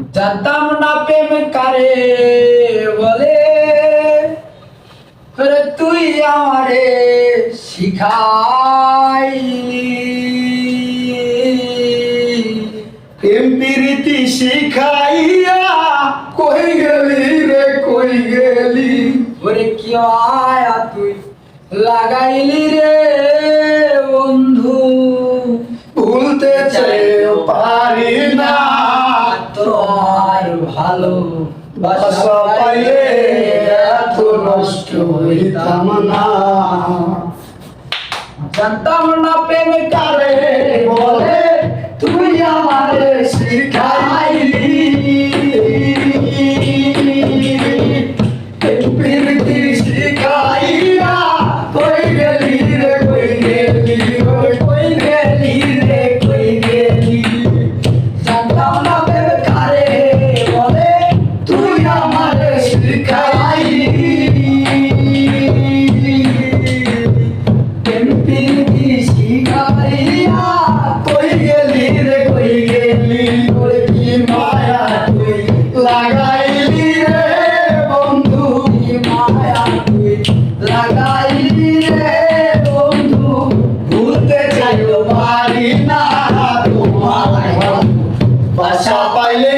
জানতাম না প্রেম কারে বলে, রে তুই আমারে শিখাইলি। প্রেম প্রীতি শিখাইয়া কই গেলি রে কই গেলি, ওরে কি মায়া তুই লাগাইলি রে বন্ধু। ভুলতে চাইও পারি না তোমার ভালো বাসা পাইলে এত নষ্ট হইতাম না। জানতাম না প্রেম কারে বলে তুই আমারে শিখাইলি। প্রেম প্রীতি শিখাইয়া কই গেলি রে কই গেলি, ওই কই গেলি রে কই গেলি। জানতাম না প্রেম কারে বলে, তুই আমারে শিখাইলি। প্রেম প্রীতি শিখাইয়া কই গেলি রে কই গেলি, ওরে কি মায়া তুই লাগাইলি রে বন্ধু, কি মায়া তুই লাগাইলি রে বন্ধু। ভুলতে চাইও পারি না তোমার বাসা পাইলে